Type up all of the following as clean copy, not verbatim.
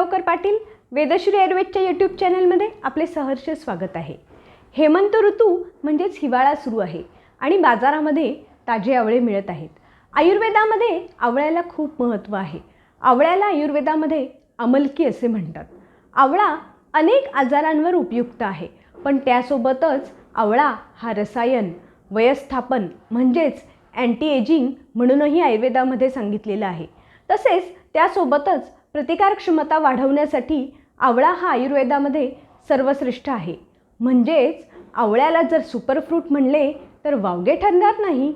गावकर Patil Vedashree आयुर्वेदच्या YouTube चॅनलमध्ये आपले सहर्ष स्वागत आहे। हेमंत ऋतू म्हणजेच हिवाळा सुरू आहे आणि बाजारामध्ये ताजे आवळे मिळत आहेत। आयुर्वेदामध्ये आवळ्याला खूप महत्त्व आहे। आवळ्याला आयुर्वेदामध्ये अमलकी असे म्हणतात। आवळा अनेक आजारांवर उपयुक्त आहे, पण त्यासोबतच आवळा हा रसायन वयस्थापन म्हणजेच अँटी एजिंग म्हणूनही आयुर्वेदामध्ये सांगितलेलं आहे। तसेच त्यासोबतच प्रतिकार क्षमता वाढवण्यासाठी आवळा हा आयुर्वेदामध्ये सर्वश्रेष्ठ आहे। म्हणजेच आवळ्याला जर सुपरफ्रूट म्हणले तर वावगे ठरणार नाही।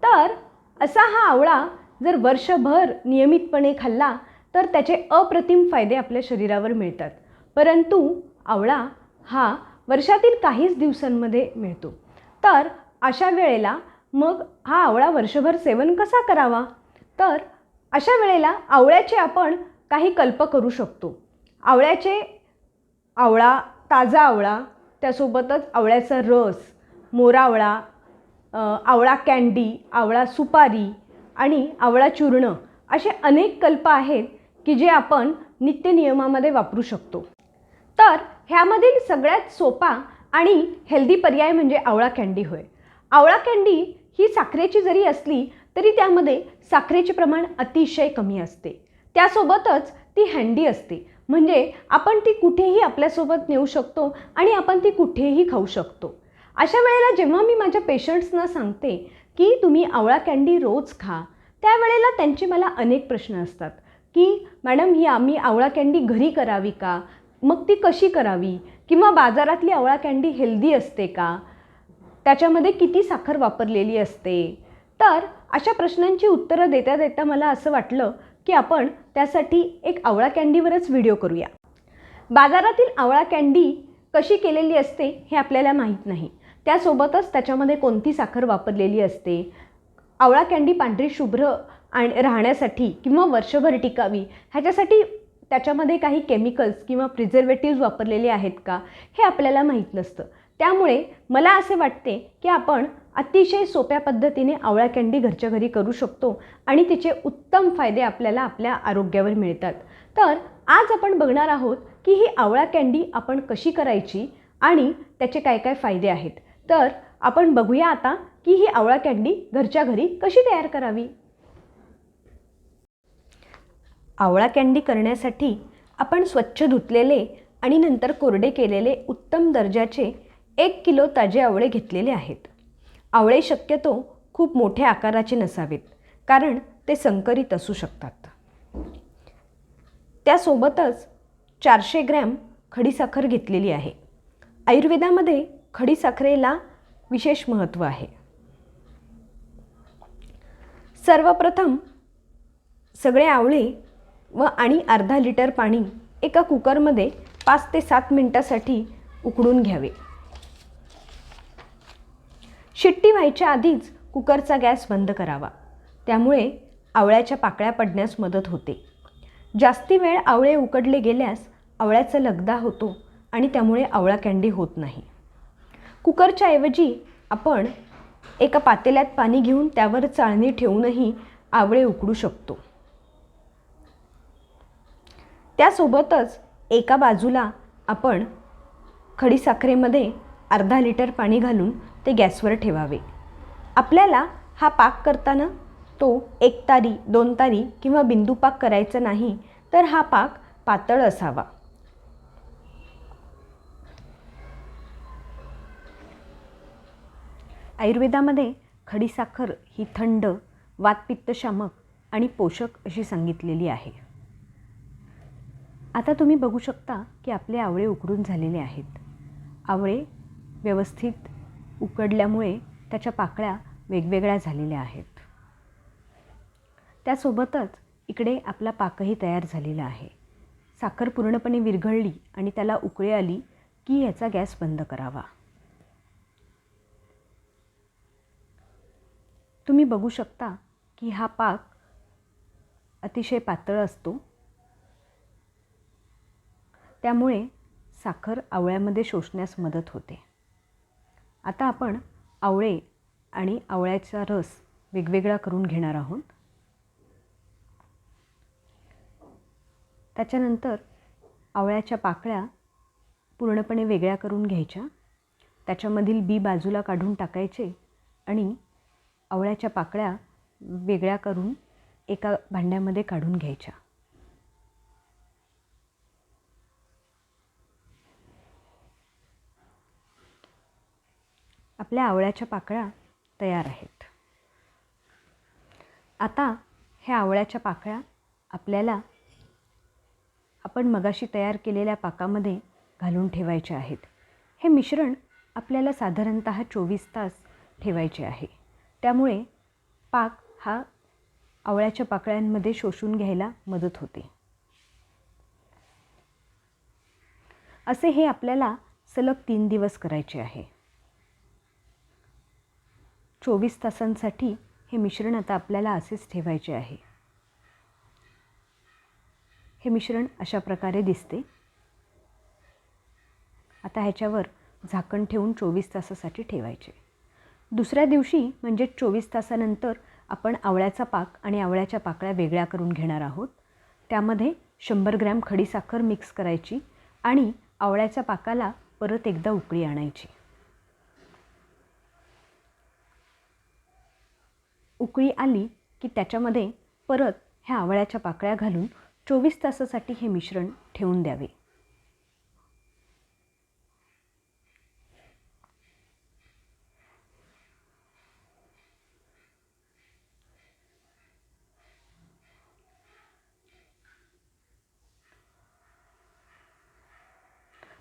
तर असा हा आवळा जर वर्षभर नियमितपणे खाल्ला तर त्याचे अप्रतिम फायदे आपल्या शरीरावर मिळतात। परंतु आवळा हा वर्षातील काहीच दिवसांमध्ये मिळतो। तर अशा वेळेला मग हा आवळा वर्षभर सेवन कसा करावा? तर अशा वेळेला आवळ्याचे आपण काही कल्प करू शकतो। आवळा, ताजा आवळा, त्यासोबतच आवळ्याचा रस, मोरावळा, आवळा कँडी, आवळा सुपारी आणि आवळा चूर्ण असे अनेक कल्प आहेत की जे आपण नित्यनियमामध्ये वापरू शकतो। तर ह्यामधील सगळ्यात सोपा आणि हेल्दी पर्याय म्हणजे आवळा कँडी होय। आवळा कँडी ही साखरेची जरी असली तरी त्यामध्ये साखरेचे प्रमाण अतिशय कमी असते। त्यासोबतच ती हँडी असते, म्हणजे आपण ती कुठेही आपल्यासोबत नेऊ शकतो आणि आपण ती कुठेही खाऊ शकतो। अशा वेळेला जेव्हा मी माझ्या पेशंट्सना सांगते की तुम्ही आवळा कँडी रोज खा, त्यावेळेला त्यांचे मला अनेक प्रश्न असतात की मॅडम ही आम्ही आवळा कँडी घरी करावी का? मग ती कशी करावी? किंवा बाजारातली आवळा कँडी हेल्दी असते का? त्याच्यामध्ये किती साखर वापरलेली असते? तर अशा प्रश्नांची उत्तरं देता देता मला असं वाटलं की आपण त्यासाठी एक आवळा कँडीवरच व्हिडिओ करूया। बाजारातील आवळा कँडी कशी केलेली असते हे आपल्याला माहीत नाही। त्यासोबतच त्याच्यामध्ये कोणती साखर वापरलेली असते, आवळा कँडी पांढरी शुभ्र आणि राहण्यासाठी किंवा वर्षभर टिकावी ह्याच्यासाठी त्याच्यामध्ये काही केमिकल्स किंवा प्रिझर्वेटिव्ज वापरलेले आहेत का हे आपल्याला माहीत नसतं। त्यामुळे मला असे वाटते की आपण अतिशय सोप्या पद्धतीने आवळा कँडी घरच्या घरी करू शकतो आणि तिचे उत्तम फायदे आपल्याला आपल्या आरोग्यावर मिळतात। तर आज आपण बघणार आहोत की ही आवळा कँडी आपण कशी करायची आणि त्याचे काय काय फायदे आहेत। तर आपण बघूया आता की ही आवळा कँडी घरच्या घरी कशी तयार करावी। आवळा कँडी करण्यासाठी आपण स्वच्छ धुतलेले आणि नंतर कोरडे केलेले उत्तम दर्जाचे 1 किलो ताजे आवळे घेतलेले आहेत। आवळे शक्यतो खूप मोठ्या आकाराचे नसावेत, कारण ते संकरित असू शकतात। त्यासोबतच 400 ग्रॅम खडीसाखर घेतलेली आहे। आयुर्वेदामध्ये खडीसाखरेला विशेष महत्त्व आहे। सर्वप्रथम सगळे आवळे आणि अर्धा लिटर पाणी एका कुकरमध्ये 5 ते 7 मिनिटासाठी उकळून घ्यावे। शिट्टी व्हायच्या आधीच कुकरचा गॅस बंद करावा, त्यामुळे आवळ्याच्या पाकळ्या पडण्यास मदत होते। जास्ती वेळ आवळे उकडले गेल्यास आवळ्याचा लगदा होतो आणि त्यामुळे आवळा कँडी होत नाही। कुकरच्या ऐवजी आपण एका पातेल्यात पाणी घेऊन त्यावर चाळणी ठेवूनही आवळे उकडू शकतो। त्यासोबतच एका बाजूला आपण खडीसाखरेमध्ये अर्धा लिटर पाणी घालून ते गॅसवर ठेवावे। आपल्याला हा पाक करताना तो 1 तारी 2 तारी किंवा बिंदू पाक करायचा नाही, तर हा पाक पातळ असावा। आयुर्वेदामध्ये खडीसाखर ही थंड, वातपित्तशामक आणि पोषक अशी सांगितलेली आहे। आता तुम्ही बघू शकता की आपले आवळे उकडून झालेले आहेत। आवळे व्यवस्थित उकडल्यामुळे त्याच्या पाकळ्या वेगवेगळ्या झालेल्या आहेत। त्यासोबतच इकडे आपला पाकही तयार झालेला आहे। साखर पूर्णपणे विरघळली आणि त्याला उकळी आली की याचा गॅस बंद करावा। तुम्ही बघू शकता की हा पाक अतिशय पातळ असतो, त्यामुळे साखर आवळ्यामध्ये शोषण्यास मदत होते। आता आपण आवळे आणि आवळ्याचा रस वेगवेगळा करून घेणार आहोत। त्याच्यानंतर आवळ्याच्या पाकळ्या पूर्णपणे वेगळ्या करून घ्यायच्या, त्याच्यामधील बी बाजूला काढून टाकायचे आणि आवळ्याच्या पाकळ्या वेगळ्या करून एका भांड्यामध्ये काढून घ्यायच्या. आपल्या आवळ्याच्या पाकळ्या तयार आहेत. आता ह्या आवळ्याच्या पाकळ्या आपल्याला आपण मगाशी तयार केलेल्या पाकामध्ये घालून ठेवायचे आहेत. हे मिश्रण आपल्याला साधारणतः 24 तास ठेवायचे आहे. त्यामुळे पाक हा आवळ्याच्या पाकळ्यांमध्ये शोषून घ्यायला मदत होते. असे हे आपल्याला सलग 3 दिवस करायचे आहे. 24 तासांसाठी हे मिश्रण आता आपल्याला असेच ठेवायचे आहे. हे मिश्रण अशा प्रकारे दिसते. आता ह्याच्यावर झाकण ठेवून 24 तासासाठी ठेवायचे. दुसऱ्या दिवशी म्हणजे 24 तासानंतर आपण आवळ्याचा पाक आणि आवळ्याच्या पाकळ्या वेगळ्या करून घेणार आहोत. त्यामध्ये 100 ग्रॅम खडीसाखर मिक्स करायची आणि आवळ्याच्या पाकाला परत एकदा उकळी आणायची. उकळी आली की त्याच्यामध्ये परत ह्या आवळ्याच्या पाकळ्या घालून 24 तासासाठी हे मिश्रण ठेवून द्यावे.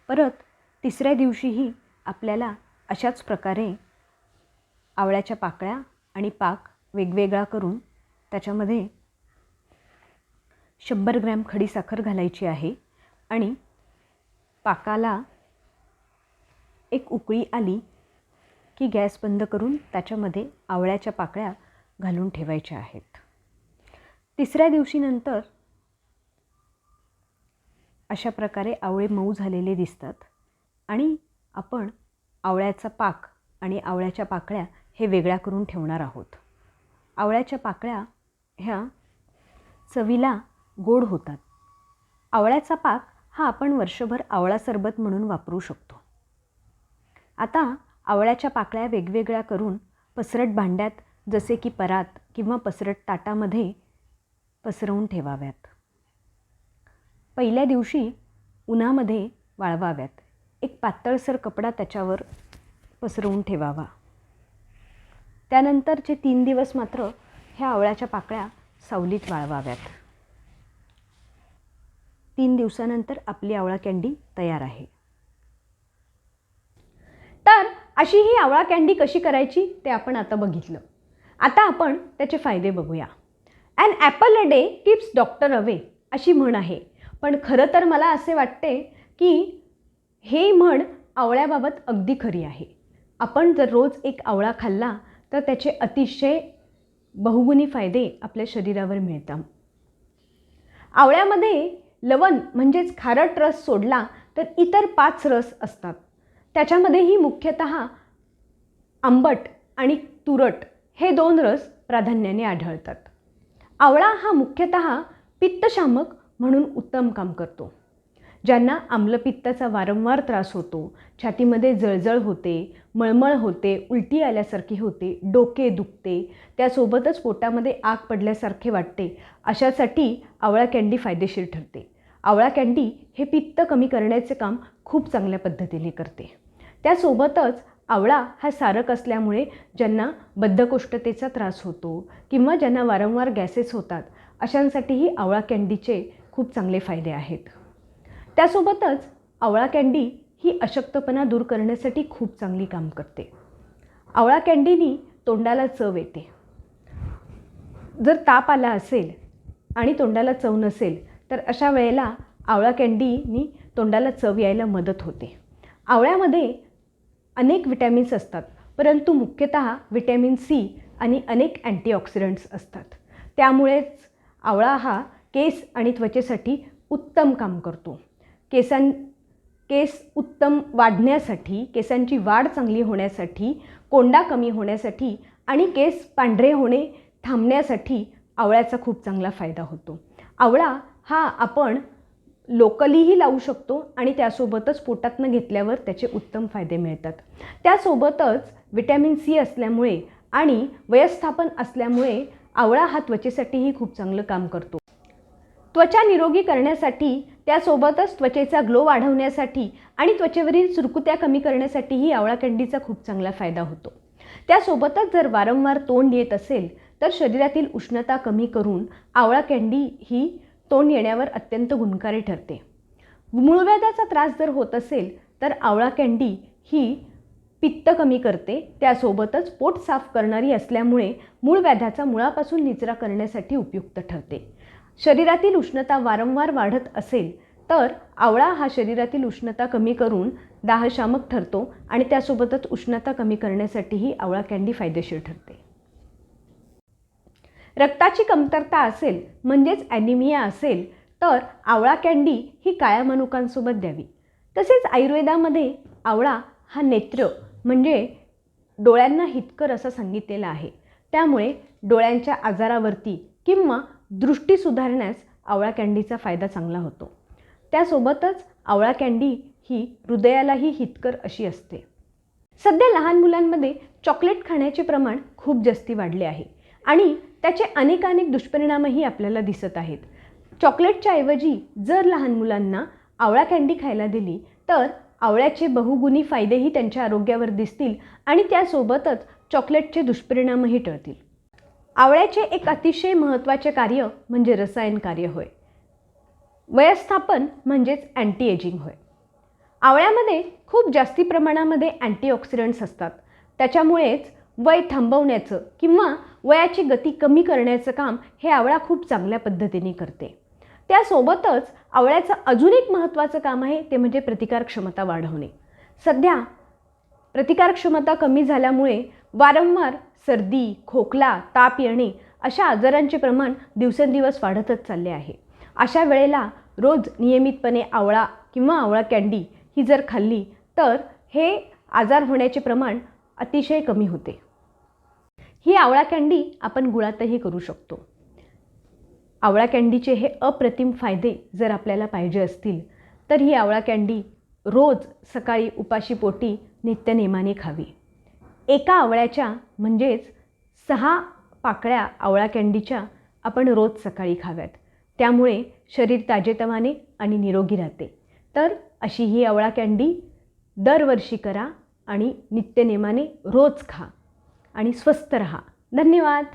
परत तिसऱ्या दिवशीही आपल्याला अशाच प्रकारे आवळ्याच्या पाकळ्या आणि पाक वेगवेगळा करून त्याच्यामध्ये 100 ग्रॅम खडीसाखर घालायची आहे आणि पाकाला एक उकळी आली की गॅस बंद करून त्याच्यामध्ये आवळ्याच्या पाकळ्या घालून ठेवायच्या आहेत. तिसऱ्या दिवशीनंतर अशा प्रकारे आवळे मऊ झालेले दिसतात आणि आपण आवळ्याचा पाक आणि आवळ्याच्या पाकळ्या हे वेगळ्या करून ठेवणार आहोत. आवळ्याच्या पाकळ्या ह्या चवीला गोड होतात. आवळ्याचा पाक हा आपण वर्षभर आवळा सरबत म्हणून वापरू शकतो. आता आवळ्याच्या पाकळ्या वेगवेगळ्या करून पसरट भांड्यात जसे की परात किंवा पसरट ताटामध्ये पसरवून ठेवाव्यात. पहिल्या दिवशी उन्हामध्ये वाळवाव्यात. एक पातळसर कपडा त्याच्यावर पसरवून ठेवावा. त्यानंतरचे 3 दिवस मात्र ह्या आवळ्याच्या पाकळ्या सावलीत वाळवाव्यात. 3 दिवसानंतर आपली आवळा कँडी तयार आहे. तर अशी ही आवळा कँडी कशी करायची ते आपण आता बघितलं. आता आपण त्याचे फायदे बघूया. An apple a day keeps doctor away अशी म्हण आहे. पण खरं तर मला असे वाटते की हे म्हण आवळ्याबाबत अगदी खरी आहे. आपण जर रोज एक आवळा खाल्ला तर त्याचे अतिशय बहुगुणी फायदे आपल्या शरीरावर मिळतात. आवळ्यामध्ये लवण म्हणजेच खारट रस सोडला तर इतर 5 रस असतात. त्याच्यामध्येही मुख्यतः आंबट आणि तुरट हे 2 रस प्राधान्याने आढळतात. आवळा हा मुख्यतः पित्तशामक म्हणून उत्तम काम करतो. ज्यांना आम्लपित्ताचा वारंवार त्रास होतो, छातीमध्ये जळजळ होते, मळमळ होते, उलटी आल्यासारखी होते, डोके दुखते, त्यासोबतच पोटामध्ये आग पडल्यासारखे वाटते, अशासाठी आवळा कँडी फायदेशीर ठरते. आवळा कँडी हे पित्त कमी करण्याचे काम खूप चांगल्या पद्धतीने करते. त्यासोबतच आवळा हा सारक असल्यामुळे ज्यांना बद्धकोष्ठतेचा त्रास होतो किंवा ज्यांना वारंवार गॅसेस होतात अशांसाठीही आवळा कँडीचे खूप चांगले फायदे आहेत. त्यासोबतच आवळा कँडी ही अशक्तपणा दूर करण्यासाठी खूप चांगली काम करते. आवळा कँडीनी तोंडाला चव येते. जर ताप आला असेल आणि तोंडाला चव नसेल तर अशा वेळेला आवळा कँडीनी तोंडाला चव यायला मदत होते. आवळ्यामध्ये अनेक विटॅमिन्स असतात, परंतु मुख्यतः विटॅमिन सी आणि अनेक अँटीऑक्सिडंट्स असतात. त्यामुळेच आवळा हा केस आणि त्वचेसाठी उत्तम काम करतो. केस उत्तम वाढण्यासाठी, केसांची वाढ चांगली होण्यासाठी, कोंडा कमी होण्यासाठी आणि केस पांढरे होणे थांबण्यासाठी आवळ्याचा खूप चांगला फायदा होतो. आवळा हा आपण लोकलीही लावू शकतो आणि त्यासोबतच पोटातनं घेतल्यावर त्याचे उत्तम फायदे मिळतात. त्यासोबतच व्हिटॅमिन सी असल्यामुळे आणि वयस्थापन असल्यामुळे आवळा हा त्वचेसाठीही खूप चांगलं काम करतो. त्वचा निरोगी करण्यासाठी, त्यासोबतच त्वचेचा ग्लो वाढवण्यासाठी आणि त्वचेवरील सुरकुत्या कमी करण्यासाठीही आवळा कँडीचा खूप चांगला फायदा होतो. त्यासोबतच जर वारंवार तोंड येत असेल तर शरीरातील उष्णता कमी करून आवळा कँडी ही तोंड येण्यावर अत्यंत गुणकारी ठरते. मूळव्याधाचा त्रास जर होत असेल तर आवळा कँडी ही पित्त कमी करते. त्यासोबतच पोट साफ करणारी असल्यामुळे मूळव्याधाचा मुळापासून निचरा करण्यासाठी उपयुक्त ठरते. शरीरातील उष्णता वारंवार वाढत असेल तर आवळा हा शरीरातील उष्णता कमी करून दाहशामक ठरतो आणि त्यासोबतच उष्णता कमी करण्यासाठीही आवळा कँडी फायदेशीर ठरते. रक्ताची कमतरता असेल म्हणजेच ॲनिमिया असेल तर आवळा कँडी ही काळ्या मनुकांसोबत द्यावी. तसेच आयुर्वेदामध्ये आवळा हा नेत्र म्हणजे डोळ्यांना हितकर असं सांगितलेलं आहे. त्यामुळे डोळ्यांच्या आजारावरती किंवा दृष्टी सुधारण्यास आवळा कँडीचा फायदा चांगला होतो. त्यासोबतच आवळा कँडी ही हृदयालाही हितकर अशी असते. सध्या लहान मुलांमध्ये चॉकलेट खाण्याचे प्रमाण खूप जास्ती वाढले आहे आणि त्याचे अनेक दुष्परिणामही आपल्याला दिसत आहेत. चॉकलेटच्या ऐवजी जर लहान मुलांना आवळा कँडी खायला दिली तर आवळ्याचे बहुगुणी फायदेही त्यांच्या आरोग्यावर दिसतील आणि त्यासोबतच चॉकलेटचे दुष्परिणामही टळतील. आवळ्याचे एक अतिशय महत्त्वाचे कार्य म्हणजे रसायन कार्य होय. वयस्थापन म्हणजेच अँटी एजिंग होय. आवळ्यामध्ये खूप जास्ती प्रमाणामध्ये अँटीऑक्सिडंट्स असतात. त्याच्यामुळेच वय थांबवण्याचं किंवा वयाची गती कमी करण्याचं काम हे आवळा खूप चांगल्या पद्धतीने करते. त्यासोबतच आवळ्याचं अजून एक महत्त्वाचं काम आहे ते म्हणजे प्रतिकारक्षमता वाढवणे. सध्या प्रतिकारक्षमता कमी झाल्यामुळे वारंवार सर्दी, खोकला, ताप येणे अशा आजारांचे प्रमाण दिवसेंदिवस वाढतच चालले आहे. अशा वेळेला रोज नियमितपणे आवळा किंवा आवळा कँडी ही जर खाल्ली तर हे आजार होण्याचे प्रमाण अतिशय कमी होते. ही आवळा कँडी आपण गुळातही करू शकतो. आवळा कँडीचे हे अप्रतिम फायदे जर आपल्याला पाहिजे असतील तर ही आवळा कँडी रोज सकाळी उपाशी पोटी नित्यनेमाने खावी. एका आवळ्याच्या म्हणजेच 6 पाकळ्या आवळा कँडीच्या आपण रोज सकाळी खाव्यात. त्यामुळे शरीर ताजेतवाने आणि निरोगी राहते. तर अशी ही आवळा कँडी दरवर्षी करा आणि नित्यनेमाने रोज खा आणि स्वस्थ रहा. धन्यवाद.